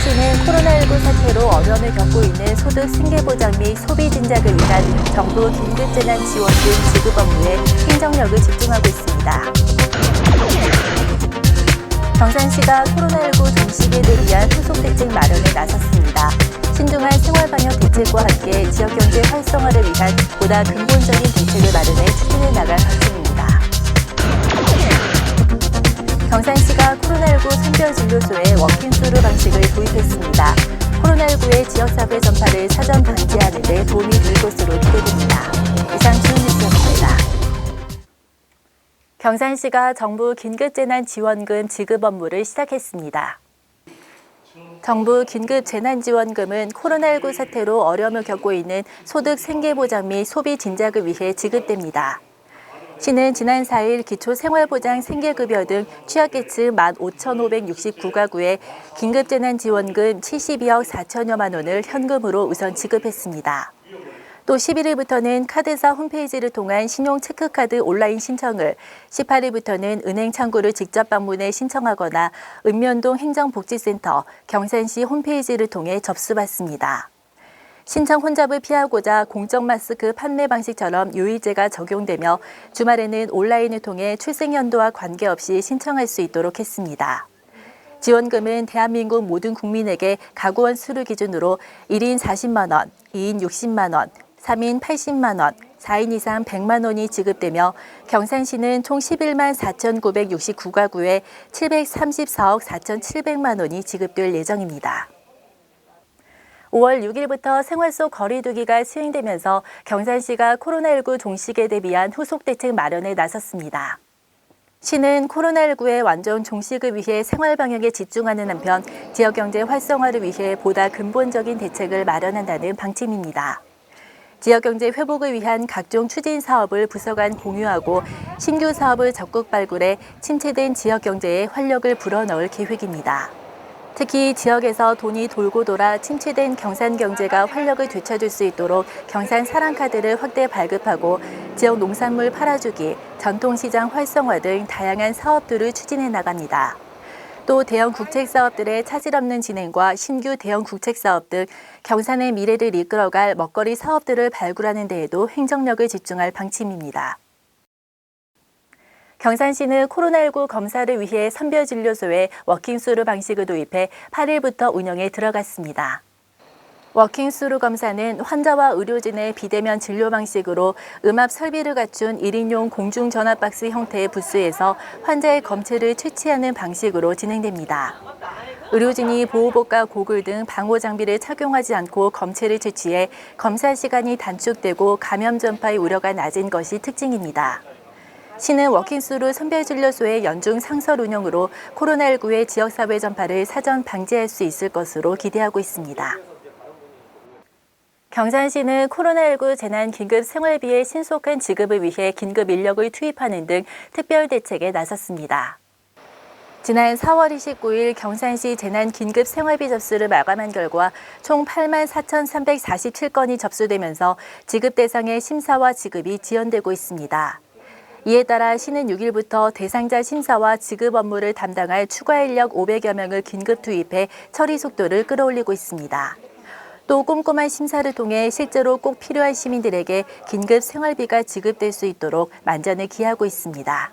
경산시는 코로나19 사태로 어려움을 겪고 있는 소득 생계보장 및 소비 진작을 위한 정부 긴급재난지원금 지급 업무에 행정력을 집중하고 있습니다. 경산시가 코로나19 종식에 대비한 후속 대책 마련에 나섰습니다. 신중한 생활방역 대책과 함께 지역경제 활성화를 위한 보다 근본적인 대책을 마련해 추진해 나갈 방침입니다. 경산시가 코로나19 선별진료소에 워킹스루 방식을 도입했습니다. 코로나19의 지역사회 전파를 사전 방지하는 데 도움이 될 것으로 기대됩니다. 이상 주요 뉴스였습니다. 경산시가 정부 긴급재난지원금 지급 업무를 시작했습니다. 정부 긴급재난지원금은 코로나19 사태로 어려움을 겪고 있는 소득 생계보장 및 소비 진작을 위해 지급됩니다. 시는 지난 4일 기초생활보장 생계급여 등 취약계층 15,569가구에 긴급재난지원금 72억 4천여만 원을 현금으로 우선 지급했습니다. 또 11일부터는 카드사 홈페이지를 통한 신용체크카드 온라인 신청을, 18일부터는 은행 창구를 직접 방문해 신청하거나 읍면동 행정복지센터, 경산시 홈페이지를 통해 접수받습니다. 신청 혼잡을 피하고자 공적 마스크 판매 방식처럼 요일제가 적용되며 주말에는 온라인을 통해 출생연도와 관계없이 신청할 수 있도록 했습니다. 지원금은 대한민국 모든 국민에게 가구원 수를 기준으로 1인 40만 원, 2인 60만 원, 3인 80만 원, 4인 이상 100만 원이 지급되며 경산시는 총 11만 4,969가구에 734억 4,700만 원이 지급될 예정입니다. 5월 6일부터 생활 속 거리 두기가 시행되면서 경산시가 코로나19 종식에 대비한 후속 대책 마련에 나섰습니다. 시는 코로나19의 완전 종식을 위해 생활 방역에 집중하는 한편 지역경제 활성화를 위해 보다 근본적인 대책을 마련한다는 방침입니다. 지역경제 회복을 위한 각종 추진 사업을 부서 간 공유하고 신규 사업을 적극 발굴해 침체된 지역경제에 활력을 불어넣을 계획입니다. 특히 지역에서 돈이 돌고 돌아 침체된 경산 경제가 활력을 되찾을 수 있도록 경산 사랑카드를 확대 발급하고 지역 농산물 팔아주기, 전통시장 활성화 등 다양한 사업들을 추진해 나갑니다. 또 대형 국책사업들의 차질 없는 진행과 신규 대형 국책사업 등 경산의 미래를 이끌어갈 먹거리 사업들을 발굴하는 데에도 행정력을 집중할 방침입니다. 경산시는 코로나19 검사를 위해 선별진료소에 워킹스루 방식을 도입해 8일부터 운영에 들어갔습니다. 워킹스루 검사는 환자와 의료진의 비대면 진료 방식으로 음압 설비를 갖춘 1인용 공중전화박스 형태의 부스에서 환자의 검체를 채취하는 방식으로 진행됩니다. 의료진이 보호복과 고글 등 방호 장비를 착용하지 않고 검체를 채취해 검사 시간이 단축되고 감염 전파의 우려가 낮은 것이 특징입니다. 시는 워킹스루 선별진료소의 연중 상설 운영으로 코로나19의 지역사회 전파를 사전 방지할 수 있을 것으로 기대하고 있습니다. 경산시는 코로나19 재난긴급생활비의 신속한 지급을 위해 긴급 인력을 투입하는 등 특별 대책에 나섰습니다. 지난 4월 29일 경산시 재난긴급생활비 접수를 마감한 결과 총 8만 4,347건이 접수되면서 지급 대상의 심사와 지급이 지연되고 있습니다. 이에 따라 시는 6일부터 대상자 심사와 지급 업무를 담당할 추가 인력 500여 명을 긴급 투입해 처리 속도를 끌어올리고 있습니다. 또 꼼꼼한 심사를 통해 실제로 꼭 필요한 시민들에게 긴급 생활비가 지급될 수 있도록 만전을 기하고 있습니다.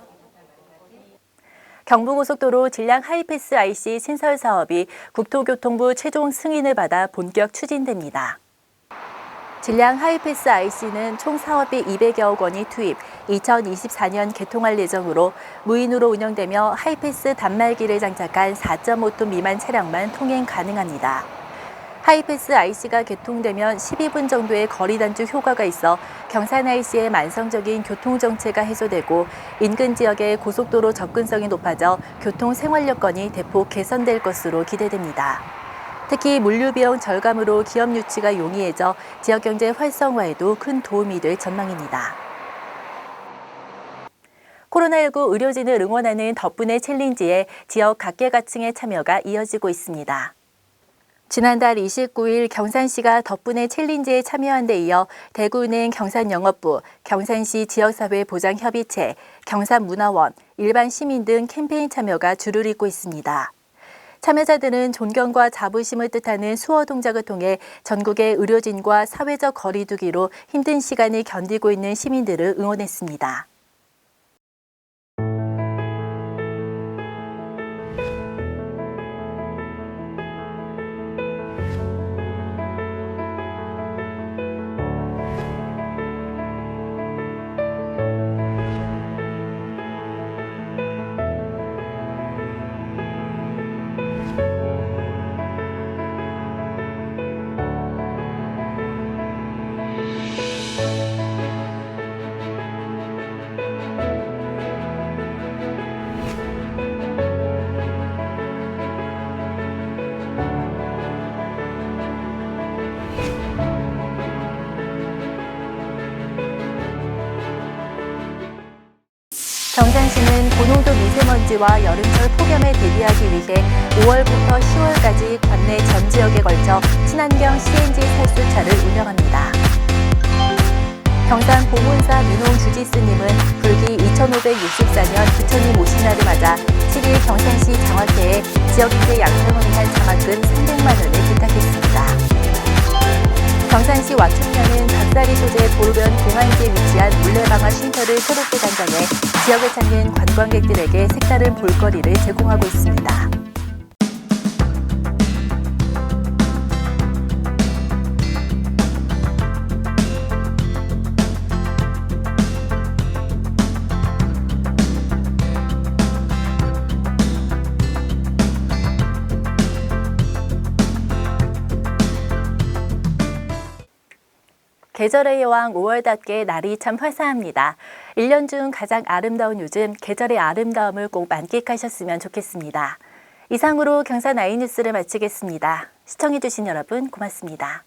경부고속도로 진량 하이패스 IC 신설 사업이 국토교통부 최종 승인을 받아 본격 추진됩니다. 진량 하이패스 IC는 총 사업비 200여억 원이 투입, 2024년 개통할 예정으로 무인으로 운영되며 하이패스 단말기를 장착한 4.5톤 미만 차량만 통행 가능합니다. 하이패스 IC가 개통되면 12분 정도의 거리 단축 효과가 있어 경산 IC의 만성적인 교통정체가 해소되고 인근 지역의 고속도로 접근성이 높아져 교통 생활 여건이 대폭 개선될 것으로 기대됩니다. 특히 물류비용 절감으로 기업 유치가 용이해져 지역경제 활성화에도 큰 도움이 될 전망입니다. 코로나19 의료진을 응원하는 덕분에 챌린지에 지역 각계각층의 참여가 이어지고 있습니다. 지난달 29일 경산시가 덕분에 챌린지에 참여한 데 이어 대구은행 경산영업부, 경산시 지역사회보장협의체, 경산문화원, 일반 시민 등 캠페인 참여가 줄을 잇고 있습니다. 참여자들은 존경과 자부심을 뜻하는 수어 동작을 통해 전국의 의료진과 사회적 거리 두기로 힘든 시간을 견디고 있는 시민들을 응원했습니다. 경산시는 고농도 미세먼지와 여름철 폭염에 대비하기 위해 5월부터 10월까지 관내 전 지역에 걸쳐 친환경 CNG 살수차를 운영합니다. 경산 보문사 민홍 주지스님은 불기 2564년 부처님 오신 날을 맞아 7일 경산시 장학회에 지역인재 양성을 위한 장학금 300만 원을 부탁했습니다. 경산시 와춘면은 닭다리 소재 도로변 공안지에 위치한 물레방아 쉼터를 새롭게 단장해 지역을 찾는 관광객들에게 색다른 볼거리를 제공하고 있습니다. 계절의 여왕 5월답게 날이 참 화사합니다. 1년 중 가장 아름다운 요즘 계절의 아름다움을 꼭 만끽하셨으면 좋겠습니다. 이상으로 경산 아이뉴스를 마치겠습니다. 시청해주신 여러분 고맙습니다.